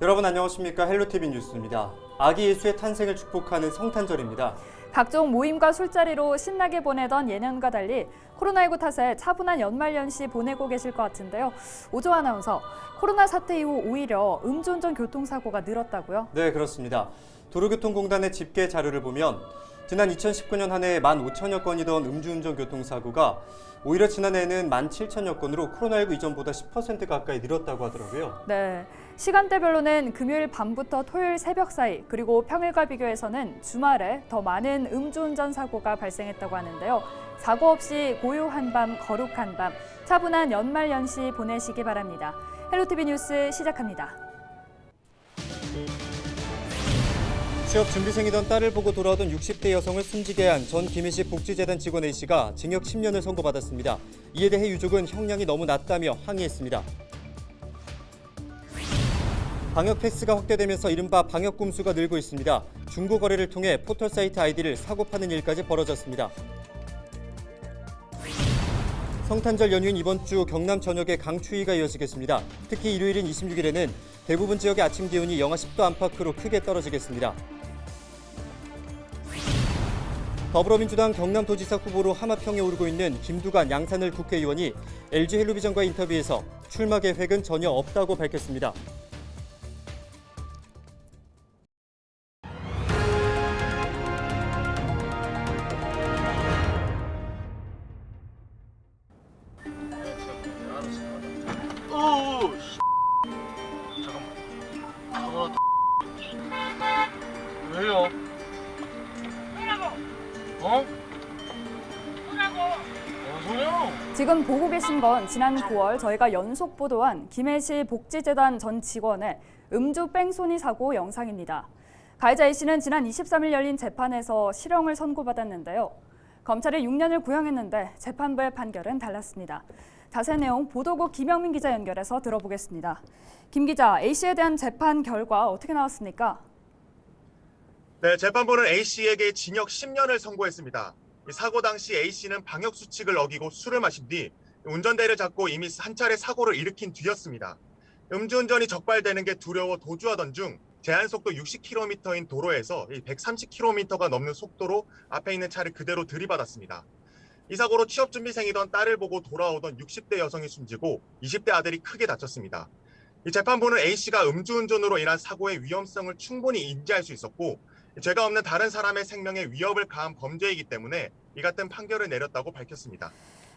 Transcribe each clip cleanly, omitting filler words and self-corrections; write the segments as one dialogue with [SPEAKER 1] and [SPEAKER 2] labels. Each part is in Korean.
[SPEAKER 1] 여러분 안녕하십니까? 헬로티비 뉴스입니다. 아기 예수의 탄생을 축복하는 성탄절입니다.
[SPEAKER 2] 각종 모임과 술자리로 신나게 보내던 예년과 달리 코로나19 탓에 차분한 연말연시 보내고 계실 것 같은데요. 오조 아나운서, 코로나 사태 이후 오히려 음주운전 교통사고가 늘었다고요?
[SPEAKER 1] 네, 그렇습니다. 도로교통공단의 집계 자료를 보면 지난 2019년 한 해 15,000여 건이던 음주운전 교통사고가 오히려 지난해에는 17,000여 건으로 코로나19 이전보다 10% 가까이 늘었다고 하더라고요.
[SPEAKER 2] 네, 시간대별로는 금요일 밤부터 토요일 새벽 사이 그리고 평일과 비교해서는 주말에 더 많은 음주운전 사고가 발생했다고 하는데요. 사고 없이 고요한 밤, 거룩한 밤, 차분한 연말연시 보내시기 바랍니다. 헬로티비 뉴스 시작합니다.
[SPEAKER 1] 취업 준비생이던 딸을 보고 돌아오던 60대 여성을 숨지게 한 전 김해시 복지재단 직원 A씨가 징역 10년을 선고받았습니다. 이에 대해 유족은 형량이 너무 낮다며 항의했습니다. 방역 패스가 확대되면서 이른바 방역 꼼수가 늘고 있습니다. 중고 거래를 통해 포털 사이트 아이디를 사고 파는 일까지 벌어졌습니다. 성탄절 연휴인 이번 주 경남 전역에 강추위가 이어지겠습니다. 특히 일요일인 26일에는 대부분 지역의 아침 기온이 영하 10도 안팎으로 크게 떨어지겠습니다. 더불어민주당 경남도지사 후보로 하마평에 오르고 있는 김두관 양산을 국회의원이 LG 헬로비전과의 인터뷰에서 출마 계획은 전혀 없다고 밝혔습니다.
[SPEAKER 3] 잠깐만. 왜요? 어? 뭔 소리야?
[SPEAKER 2] 지금 보고 계신 건 지난 9월 저희가 연속 보도한 김해시 복지재단 전 직원의 음주 뺑소니 사고 영상입니다. 가해자 A씨는 지난 23일 열린 재판에서 실형을 선고받았는데요. 검찰이 6년을 구형했는데 재판부의 판결은 달랐습니다. 자세한 내용 보도국 김영민 기자 연결해서 들어보겠습니다. 김 기자, A씨에 대한 재판 결과 어떻게 나왔습니까?
[SPEAKER 4] 네, 재판부는 A씨에게 징역 10년을 선고했습니다. 사고 당시 A씨는 방역수칙을 어기고 술을 마신 뒤 운전대를 잡고 이미 한 차례 사고를 일으킨 뒤였습니다. 음주운전이 적발되는 게 두려워 도주하던 중 제한속도 60km인 도로에서 130km가 넘는 속도로 앞에 있는 차를 그대로 들이받았습니다. 이 사고로 취업준비생이던 딸을 보고 돌아오던 60대 여성이 숨지고 20대 아들이 크게 다쳤습니다. 이 재판부는 A씨가 음주운전으로 인한 사고의 위험성을 충분히 인지할 수 있었고 죄가 없는 다른 사람의 생명에 위협을 가한 범죄이기 때문에 이 같은 판결을 내렸다고 밝혔습니다.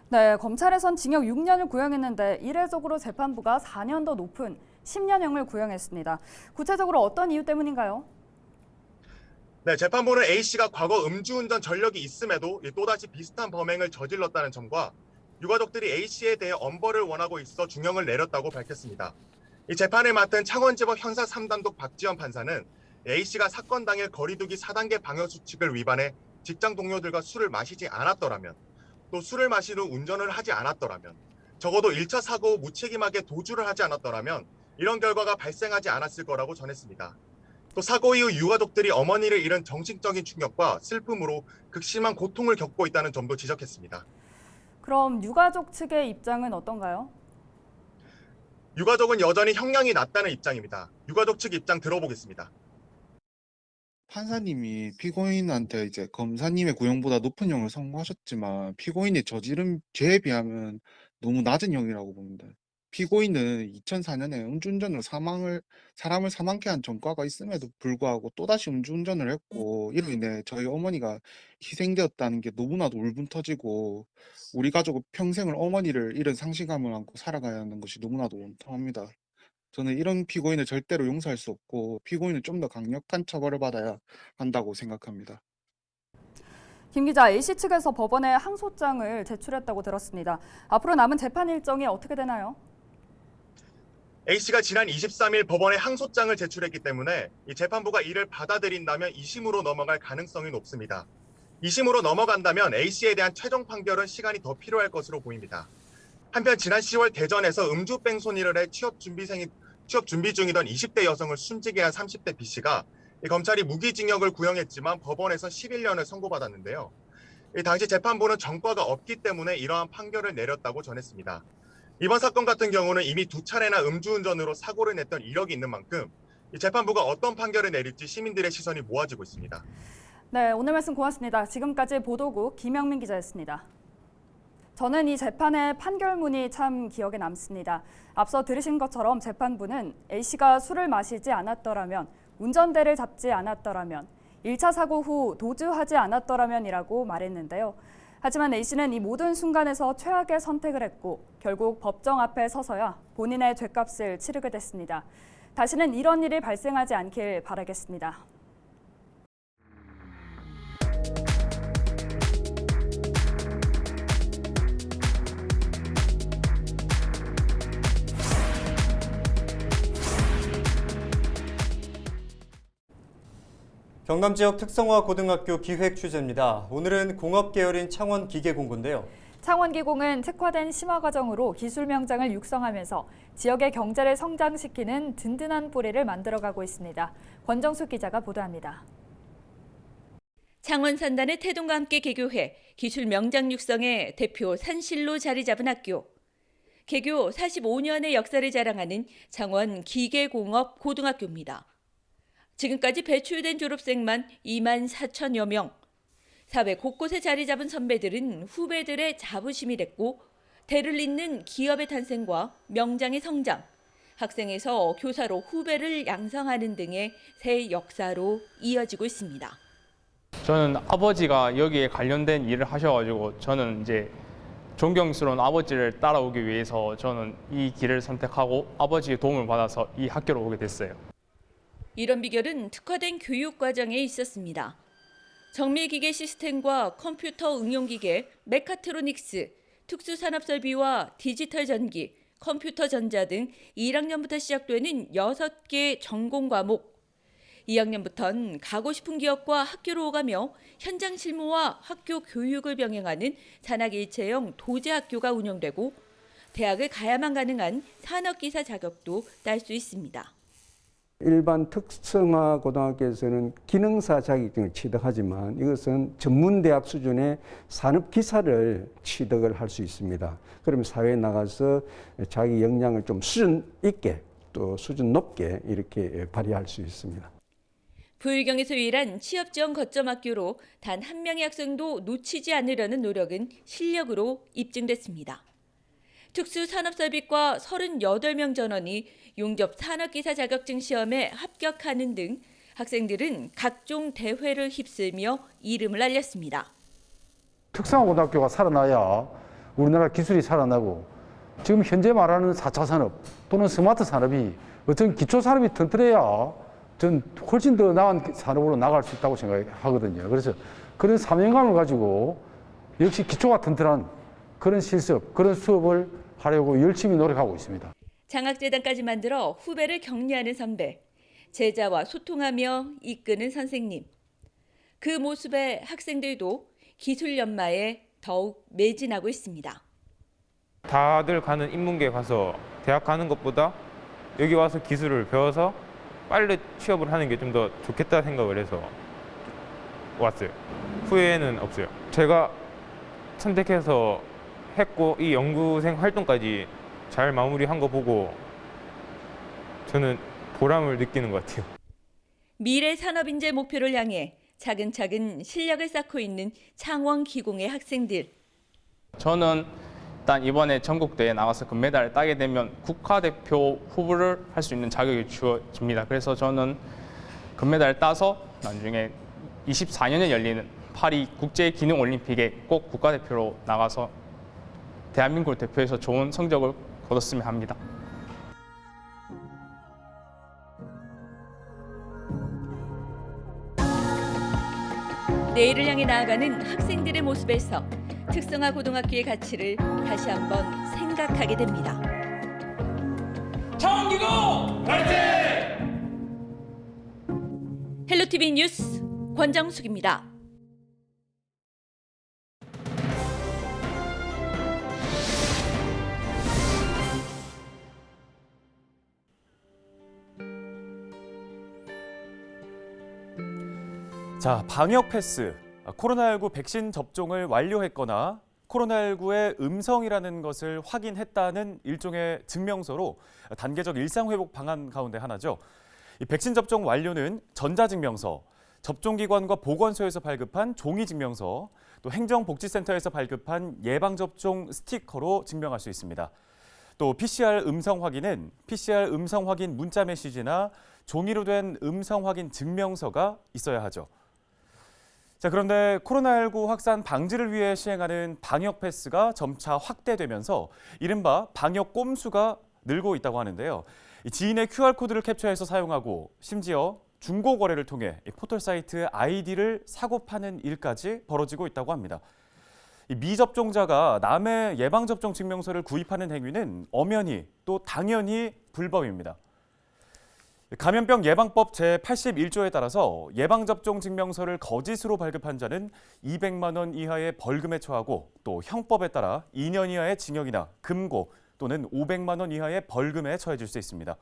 [SPEAKER 2] 네, 검찰에선 징역 6년을 구형했는데 이례적으로 재판부가 4년 더 높은 10년형을 구형했습니다. 구체적으로 어떤 이유 때문인가요?
[SPEAKER 4] 네, 재판부는 A씨가 과거 음주운전 전력이 있음에도 또다시 비슷한 범행을 저질렀다는 점과 유가족들이 A씨에 대해 엄벌을 원하고 있어 중형을 내렸다고 밝혔습니다. 이 재판을 맡은 창원지법 형사 3단독 박지원 판사는 A씨가 사건 당일 거리두기 4단계 방역수칙을 위반해 직장 동료들과 술을 마시지 않았더라면, 또 술을 마신 후 운전을 하지 않았더라면, 적어도 1차 사고 후 무책임하게 도주를 하지 않았더라면 이런 결과가 발생하지 않았을 거라고 전했습니다. 또 사고 이후 유가족들이 어머니를 잃은 정신적인 충격과 슬픔으로 극심한 고통을 겪고 있다는 점도 지적했습니다.
[SPEAKER 2] 그럼 유가족 측의 입장은 어떤가요?
[SPEAKER 4] 유가족은 여전히 형량이 낮다는 입장입니다. 유가족 측 입장 들어보겠습니다.
[SPEAKER 5] 판사님이 피고인한테 이제 검사님의 구형보다 높은 형을 선고하셨지만 피고인이 저지른 죄에 비하면 너무 낮은 형이라고 봅니다. 피고인은 2004년에 음주운전으로 사람을 사망케 한 전과가 있음에도 불구하고 또다시 음주운전을 했고 이로 인해 저희 어머니가 희생되었다는 게 너무나도 울분 터지고 우리 가족은 평생을 어머니를 잃은 상실감을 안고 살아가야 하는 것이 너무나도 원통합니다. 저는 이런 피고인을 절대로 용서할 수 없고 피고인은 좀 더 강력한 처벌을 받아야 한다고 생각합니다.
[SPEAKER 2] 김 기자, A씨 측에서 법원에 항소장을 제출했다고 들었습니다. 앞으로 남은 재판 일정이 어떻게 되나요?
[SPEAKER 4] A씨가 지난 23일 법원에 항소장을 제출했기 때문에 이 재판부가 이를 받아들인다면 2심으로 넘어갈 가능성이 높습니다. 2심으로 넘어간다면 A씨에 대한 최종 판결은 시간이 더 필요할 것으로 보입니다. 한편 지난 10월 대전에서 음주 뺑소니를 해 취업 준비 중이던 20대 여성을 숨지게 한 30대 B씨가 검찰이 무기징역을 구형했지만 법원에서 11년을 선고받았는데요. 당시 재판부는 전과가 없기 때문에 이러한 판결을 내렸다고 전했습니다. 이번 사건 같은 경우는 이미 2차례나 음주운전으로 사고를 냈던 이력이 있는 만큼 이 재판부가 어떤 판결을 내릴지 시민들의 시선이 모아지고 있습니다.
[SPEAKER 2] 네, 오늘 말씀 고맙습니다. 지금까지 보도국 김영민 기자였습니다. 저는 이 재판의 판결문이 참 기억에 남습니다. 앞서 들으신 것처럼 재판부는 A씨가 술을 마시지 않았더라면, 운전대를 잡지 않았더라면, 1차 사고 후 도주하지 않았더라면이라고 말했는데요. 하지만 A씨는 이 모든 순간에서 최악의 선택을 했고 결국 법정 앞에 서서야 본인의 죗값을 치르게 됐습니다. 다시는 이런 일이 발생하지 않길 바라겠습니다.
[SPEAKER 1] 경남 지역 특성화 고등학교 기획 취재입니다. 오늘은 공업 계열인 창원 기계공고인데요.
[SPEAKER 2] 창원기공은 특화된 심화 과정으로 기술 명장을 육성하면서 지역의 경제를 성장시키는 든든한 뿌리를 만들어가고 있습니다. 권정숙 기자가 보도합니다.
[SPEAKER 3] 창원 산단의 태동과 함께 개교해 기술 명장 육성의 대표 산실로 자리 잡은 학교. 개교 45년의 역사를 자랑하는 창원 기계공업 고등학교입니다. 지금까지 배출된 졸업생만 2만 4천여 명. 사회 곳곳에 자리 잡은 선배들은 후배들의 자부심이 됐고 대를 잇는 기업의 탄생과 명장의 성장, 학생에서 교사로 후배를 양성하는 등의 새 역사로 이어지고 있습니다.
[SPEAKER 6] 저는 아버지가 여기에 관련된 일을 하셔가지고 저는 이제 존경스러운 아버지를 따라오기 위해서 저는 이 길을 선택하고 아버지의 도움을 받아서 이 학교로 오게 됐어요.
[SPEAKER 3] 이런 비결은 특화된 교육 과정에 있었습니다. 정밀기계 시스템과 컴퓨터 응용기계, 메카트로닉스, 특수산업설비와 디지털 전기, 컴퓨터 전자 등 1학년부터 시작되는 6개 전공 과목. 2학년부터는 가고 싶은 기업과 학교로 오가며 현장 실무와 학교 교육을 병행하는 산학일체형 도제학교가 운영되고 대학을 가야만 가능한 산업기사 자격도 딸 수 있습니다.
[SPEAKER 7] 일반 특성화 고등학교에서는 기능사 자격증을 취득하지만 이것은 전문대학 수준의 산업기사를 취득을 할 수 있습니다. 그러면 사회에 나가서 자기 역량을 좀 수준 있게 또 수준 높게 이렇게 발휘할 수 있습니다.
[SPEAKER 3] 부의경에서 유일한 취업지원 거점 학교로 단 한 명의 학생도 놓치지 않으려는 노력은 실력으로 입증됐습니다. 특수산업설비과 38명 전원이 용접 산업기사 자격증 시험에 합격하는 등 학생들은 각종 대회를 휩쓸며 이름을 알렸습니다.
[SPEAKER 8] 특성화 고등학교가 살아나야 우리나라 기술이 살아나고 지금 현재 말하는 4차 산업 또는 스마트 산업이 어떤 기초 산업이 튼튼해야 전 훨씬 더 나은 산업으로 나갈 수 있다고 생각하거든요. 그래서 그런 사명감을 가지고 역시 기초가 튼튼한 그런 실습, 그런 수업을 하려고 열심히 노력하고 있습니다.
[SPEAKER 3] 장학재단까지 만들어 후배를 격려하는 선배, 제자와 소통하며 이끄는 선생님. 그 모습에 학생들도 기술 연마에 더욱 매진하고 있습니다.
[SPEAKER 9] 다들 가는 인문계 가서 대학 가는 것보다 여기 와서 기술을 배워서 빨리 취업을 하는 게 좀 더 좋겠다 생각을 해서 왔어요. 후회는 없어요. 제가 선택해서 했고 이 연구생 활동까지 잘 마무리한 거 보고 저는 보람을 느끼는 것 같아요.
[SPEAKER 3] 미래 산업인재 목표를 향해 차근차근 실력을 쌓고 있는 창원기공의 학생들.
[SPEAKER 6] 저는 일단 이번에 전국대회에 나가서 금메달을 따게 되면 국가대표 후보를 할 수 있는 자격이 주어집니다. 그래서 저는 금메달을 따서 나중에 24년에 열리는 파리 국제기능올림픽에 꼭 국가대표로 나가서 대한민국을 대표해서 좋은 성적을 거뒀으면 합니다.
[SPEAKER 3] 내일을 향해 나아가는 학생들의 모습에서 특성화 고등학교의 가치를 다시 한번 생각하게 됩니다.
[SPEAKER 10] 창원기공 화이팅!
[SPEAKER 3] 헬로티비 뉴스 권정숙입니다.
[SPEAKER 10] 자, 방역 패스. 코로나19 백신 접종을 완료했거나 코로나19의 음성이라는 것을 확인했다는 일종의 증명서로 단계적 일상 회복 방안 가운데 하나죠. 이 백신 접종 완료는 전자증명서, 접종기관과 보건소에서 발급한 종이증명서, 또 행정복지센터에서 발급한 예방접종 스티커로 증명할 수 있습니다. 또 PCR 음성 확인은 PCR 음성 확인 문자 메시지나 종이로 된 음성 확인 증명서가 있어야 하죠. 자, 그런데 코로나19 확산 방지를 위해 시행하는 방역 패스가 점차 확대되면서 이른바 방역 꼼수가 늘고 있다고 하는데요. 지인의 QR코드를 캡처해서 사용하고 심지어 중고 거래를 통해 포털 사이트 아이디를 사고 파는 일까지 벌어지고 있다고 합니다. 미접종자가 남의 예방접종 증명서를 구입하는 행위는 엄연히 또 당연히 불법입니다. 감염병 예방법 제81조에 따라서 예방접종 증명서를 거짓으로 발급한 자는 200만 원 이하의 벌금에 처하고 또 형법에 따라 2년 이하의 징역이나 금고 또는 500만 원 이하의 벌금에 처해질 수 있습니다.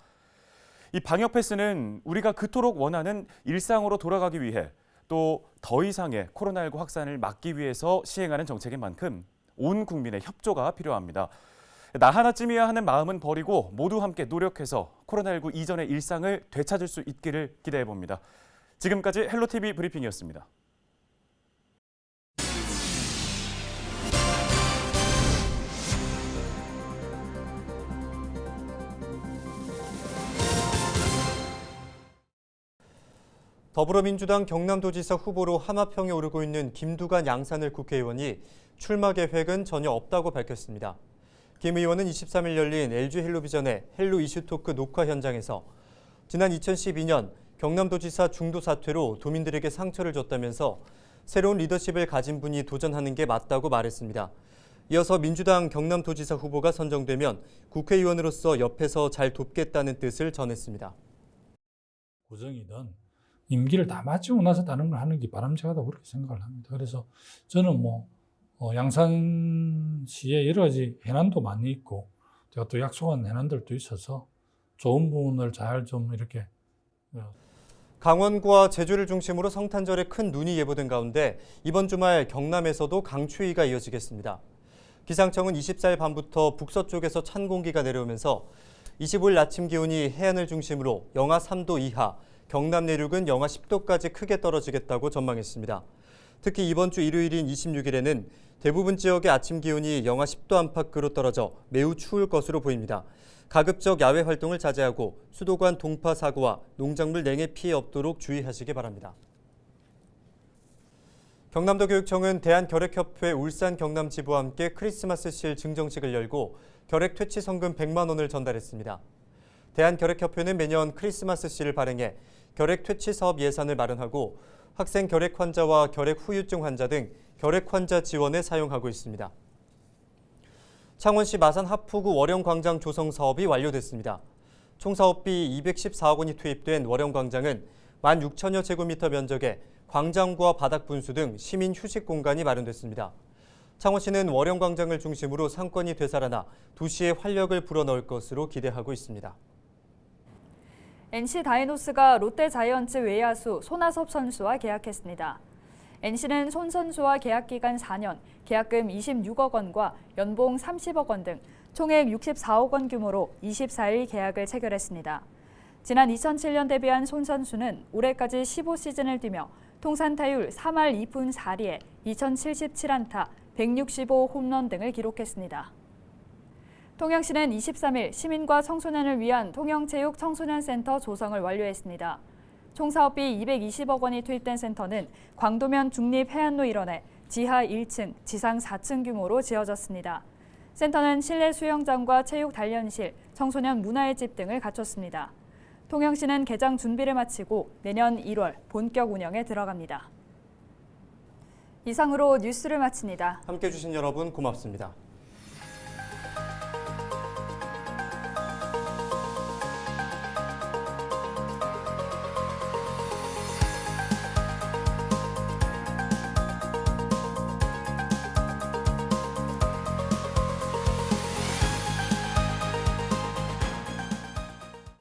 [SPEAKER 10] 이 방역 패스는 우리가 그토록 원하는 일상으로 돌아가기 위해 또 더 이상의 코로나19 확산을 막기 위해서 시행하는 정책인 만큼 온 국민의 협조가 필요합니다. 나 하나쯤이야 하는 마음은 버리고 모두 함께 노력해서 코로나19 이전의 일상을 되찾을 수 있기를 기대해 봅니다. 지금까지 헬로티비 브리핑이었습니다.
[SPEAKER 1] 더불어민주당 경남도지사 후보로 하마평에 오르고 있는 김두관 양산을 국회의원이 출마 계획은 전혀 없다고 밝혔습니다. 김 의원은 23일 열린 LG 헬로비전의 헬로 이슈토크 녹화 현장에서 지난 2012년 경남도지사 중도 사퇴로 도민들에게 상처를 줬다면서 새로운 리더십을 가진 분이 도전하는 게 맞다고 말했습니다. 이어서 민주당 경남도지사 후보가 선정되면 국회의원으로서 옆에서 잘 돕겠다는 뜻을 전했습니다.
[SPEAKER 11] 고정이든 임기를 다 마치고 나서 다른 걸 하는 게 바람직하다고 그렇게 생각을 합니다. 그래서 저는 양산시에 여러 가지 해난도 많이 있고 제가 또 약속한 해난들도 있어서 좋은 부분을 잘 좀 이렇게
[SPEAKER 1] 강원과 제주를 중심으로 성탄절에 큰 눈이 예보된 가운데 이번 주말 경남에서도 강추위가 이어지겠습니다. 기상청은 24일 밤부터 북서쪽에서 찬 공기가 내려오면서 25일 아침 기온이 해안을 중심으로 영하 3도 이하, 경남 내륙은 영하 10도까지 크게 떨어지겠다고 전망했습니다. 특히 이번 주 일요일인 26일에는 대부분 지역의 아침 기온이 영하 10도 안팎으로 떨어져 매우 추울 것으로 보입니다. 가급적 야외 활동을 자제하고 수도관 동파 사고와 농작물 냉해 피해 없도록 주의하시기 바랍니다. 경남도 교육청은 대한결핵협회 울산 경남지부와 함께 크리스마스 실 증정식을 열고 결핵 퇴치 성금 100만 원을 전달했습니다. 대한결핵협회는 매년 크리스마스 실을 발행해 결핵 퇴치 사업 예산을 마련하고 학생 결핵 환자와 결핵 후유증 환자 등 결핵 환자 지원에 사용하고 있습니다. 창원시 마산 하포구 월영광장 조성 사업이 완료됐습니다. 총 사업비 214억 원이 투입된 월영광장은 16,000여 제곱미터 면적에 광장과 바닥 분수 등 시민 휴식 공간이 마련됐습니다. 창원시는 월영광장을 중심으로 상권이 되살아나 도시에 활력을 불어넣을 것으로 기대하고 있습니다.
[SPEAKER 2] NC 다이노스가 롯데 자이언츠 외야수 손아섭 선수와 계약했습니다. NC는 손 선수와 계약 기간 4년, 계약금 26억 원과 연봉 30억 원 등 총액 64억 원 규모로 24일 계약을 체결했습니다. 지난 2007년 데뷔한 손 선수는 올해까지 15시즌을 뛰며 통산 타율 3할 2푼 4리에 2077안타, 165 홈런 등을 기록했습니다. 통영시는 23일 시민과 청소년을 위한 통영체육 청소년센터 조성을 완료했습니다. 총 사업비 220억 원이 투입된 센터는 광도면 중립해안로 일원에 지하 1층, 지상 4층 규모로 지어졌습니다. 센터는 실내 수영장과 체육 단련실, 청소년 문화의 집 등을 갖췄습니다. 통영시는 개장 준비를 마치고 내년 1월 본격 운영에 들어갑니다. 이상으로 뉴스를 마칩니다.
[SPEAKER 1] 함께해 주신 여러분 고맙습니다.